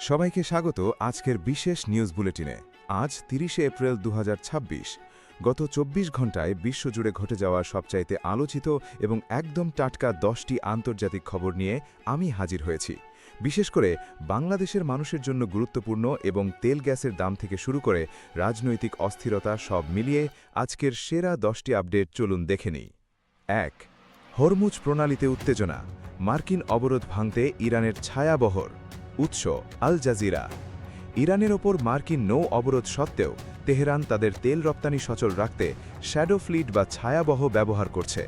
সবাইকে স্বাগত আজকের বিশেষ নিউজ বুলেটিনে। আজ ৩০ এপ্রিল ২০২৬। গত ২৪ ঘণ্টায় বিশ্বজুড়ে ঘটে যাওয়া সবচাইতে আলোচিত এবং একদম টাটকা ১০টি আন্তর্জাতিক খবর নিয়ে আমি হাজির হয়েছি। বিশেষ করে বাংলাদেশের মানুষের জন্য গুরুত্বপূর্ণ এবং তেল গ্যাসের দাম থেকে শুরু করে রাজনৈতিক অস্থিরতা সব মিলিয়ে আজকের সেরা ১০টি আপডেট চলুন দেখে নিই। ১. হরমুজ প্রণালীতে উত্তেজনা, মার্কিন অবরোধ ভাঙতে ইরানের ছায়াবহর। উৎস আল জাজিরা। ইরানের ওপর মার্কিন নৌ অবরোধ সত্ত্বেও তেহরান তাদের তেল রপ্তানি সচল রাখতে শ্যাডো ফ্লিট বা ছায়াবহ ব্যবহার করছে।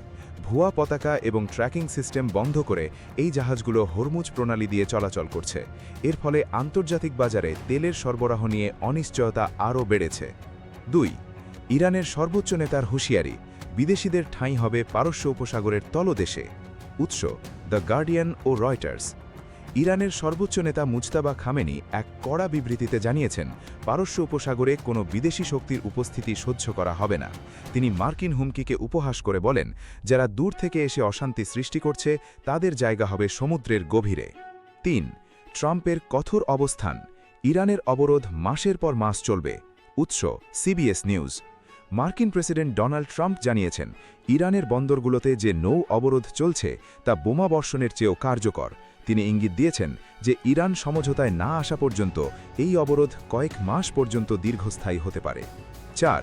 ভুয়া পতাকা এবং ট্র্যাকিং সিস্টেম বন্ধ করে এই জাহাজগুলো হরমুজ প্রণালী দিয়ে চলাচল করছে। এর ফলে আন্তর্জাতিক বাজারে তেলের সরবরাহ নিয়ে অনিশ্চয়তা আরও বেড়েছে। ২. ইরানের সর্বোচ্চ নেতার হুঁশিয়ারি, বিদেশিদের ঠাঁই হবে পারস্য উপসাগরের তলদেশে। উৎস দ্য গার্ডিয়ান ও রয়টার্স। ইরানের সর্বোচ্চ নেতা মুজতাবা খামেনি এক কড়া বিবৃতিতে জানিয়েছেন, পারস্য উপসাগরে কোনো বিদেশি শক্তির উপস্থিতি সহ্য করা হবে না। তিনি মার্কিন হুমকিকে উপহাস করে বলেন, যারা দূর থেকে এসে অশান্তি সৃষ্টি করছে তাদের জায়গা হবে সমুদ্রের গভীরে। ৩. ট্রাম্পের কঠোর অবস্থান, ইরানের অবরোধ মাসের পর মাস চলবে। উৎস সিবিএস নিউজ। মার্কিন প্রেসিডেন্ট ডোনাল্ড ট্রাম্প জানিয়েছেন, ইরানের বন্দরগুলোতে যে নৌ অবরোধ চলছে তা বোমা বর্ষণের চেয়েও কার্যকর। তিনি ইঙ্গিত দিয়েছেন যে ইরান সমঝোতায় না আসা পর্যন্ত এই অবরোধ কয়েক মাস পর্যন্ত দীর্ঘস্থায়ী হতে পারে। ৪.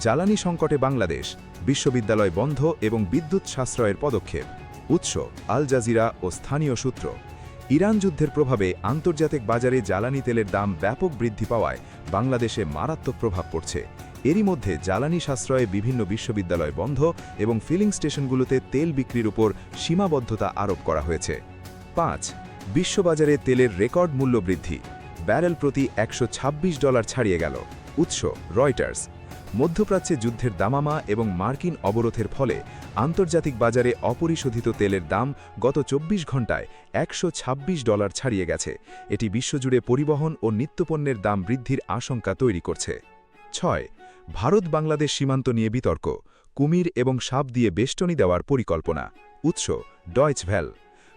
জ্বালানি সংকটে বাংলাদেশ, বিশ্ববিদ্যালয় বন্ধ এবং বিদ্যুৎ সাশ্রয়ের পদক্ষেপ। উৎস আল জাজিরা ও স্থানীয় সূত্র। ইরান যুদ্ধের প্রভাবে আন্তর্জাতিক বাজারে জ্বালানি তেলের দাম ব্যাপক বৃদ্ধি পাওয়ায় বাংলাদেশে মারাত্মক প্রভাব পড়ছে। এরই মধ্যে জ্বালানি সাশ্রয়ে বিভিন্ন বিশ্ববিদ্যালয় বন্ধ এবং ফিলিং স্টেশনগুলোতে তেল বিক্রির উপর সীমাবদ্ধতা আরোপ করা হয়েছে। ৫. বিশ্ববাজারে তেলের রেকর্ড মূল্য বৃদ্ধি, ব্যারেল প্রতি $১২৬ ছাড়িয়ে গেল। উৎস রয়টার্স। মধ্যপ্রাচ্যে যুদ্ধের দামামা এবং মার্কিন অবরোধের ফলে আন্তর্জাতিক বাজারে অপরিশোধিত তেলের দাম গত ২৪ ঘণ্টায় $১২৬ ছাড়িয়ে গেছে। এটি বিশ্বজুড়ে পরিবহন ও নিত্যপণ্যের দাম বৃদ্ধির আশঙ্কা তৈরি করছে। ৬. ভারত বাংলাদেশ সীমান্ত নিয়ে বিতর্ক, কুমির এবং সাপ দিয়ে বেষ্টনী দেওয়ার পরিকল্পনা। উৎস ডয়েচ ভ্যাল।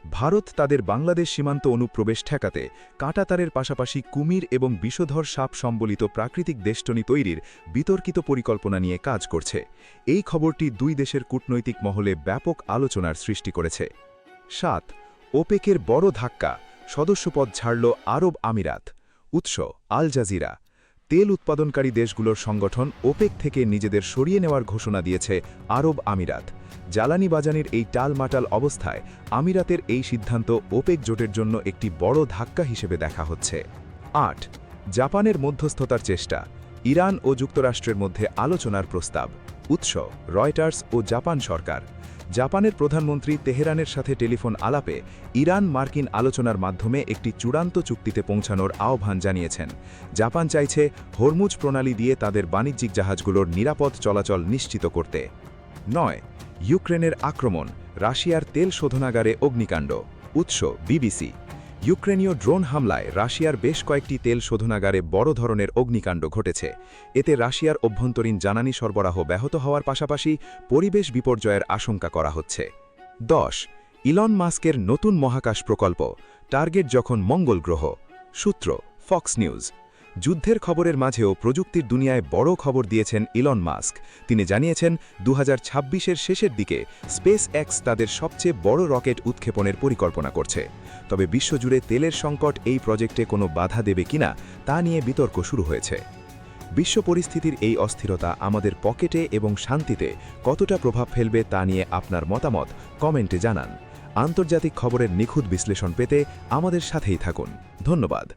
ভারত তাদের বাংলাদেশ সীমান্ত অনুপ্রবেশ ঠেকাতে কাঁটাতারের পাশাপাশি কুমির এবং বিষধর সাপ সম্বলিত প্রাকৃতিক বেষ্টনী তৈরির বিতর্কিত পরিকল্পনা নিয়ে কাজ করছে। এই খবরটি দুই দেশের কূটনৈতিক মহলে ব্যাপক আলোচনার সৃষ্টি করেছে। ৭. ওপেকের বড় ধাক্কা, সদস্যপদ ছাড়ল আরব আমিরাত। উৎস আল জাজিরা। তেল উৎপাদনকারী দেশগুলোর সংগঠন ওপেক থেকে নিজেদের সরিয়ে নেওয়ার ঘোষণা দিয়েছে আরব আমিরাত। জ্বালানি বাজানির এই টালমাটাল অবস্থায় আমিরাতের এই সিদ্ধান্ত ওপেক জোটের জন্য একটি বড় ধাক্কা হিসেবে দেখা হচ্ছে। ৮. জাপানের মধ্যস্থতার চেষ্টা, ইরান ও যুক্তরাষ্ট্রের মধ্যে আলোচনার প্রস্তাব। উৎস রয়টার্স ও জাপান সরকার। জাপানের প্রধানমন্ত্রী তেহরানের সাথে টেলিফোন আলাপে ইরান মার্কিন আলোচনার মাধ্যমে একটি চূড়ান্ত চুক্তিতে পৌঁছানোর আহ্বান জানিয়েছেন। জাপান চাইছে হরমুজ প্রণালী দিয়ে তাদের বাণিজ্যিক জাহাজগুলোর নিরাপদ চলাচল নিশ্চিত করতে। ৯. ইউক্রেনের আক্রমণ, রাশিয়ার তেল শোধনাগারে অগ্নিকাণ্ড। উৎস বিবিসি। ইউক্রেনীয় ড্রোন হামলায় রাশিয়ার বেশ কয়েকটি তেল শোধনাগারে বড় ধরনের অগ্নিকাণ্ড ঘটেছে। এতে রাশিয়ার অভ্যন্তরীণ জ্বালানি সরবরাহ ব্যাহত হওয়ার পাশাপাশি পরিবেশ বিপর্যয়ের আশঙ্কা করা হচ্ছে। ১০. ইলন মাস্কের নতুন মহাকাশ প্রকল্প, টার্গেট যখন মঙ্গল গ্রহ। সূত্র ফক্স নিউজ। যুদ্ধের খবরের মাঝেও প্রযুক্তির দুনিয়ায় বড় খবর দিয়েছেন ইলন মাস্ক। তিনি জানিয়েছেন ২০২৬-এর শেষের দিকে স্পেস এক্স তাদের সবচেয়ে বড় রকেট উৎক্ষেপণের পরিকল্পনা করছে। তবে বিশ্বজুড়ে তেলের সংকট এই প্রজেক্টে কোনো বাধা দেবে কিনা তা নিয়ে বিতর্ক শুরু হয়েছে। বিশ্ব পরিস্থিতির এই অস্থিরতা আমাদের পকেটে এবং শান্তিতে কতটা প্রভাব ফেলবে তা নিয়ে আপনার মতামত কমেন্টে জানান। আন্তর্জাতিক খবরের নিখুঁত বিশ্লেষণ পেতে আমাদের সাথেই থাকুন। ধন্যবাদ।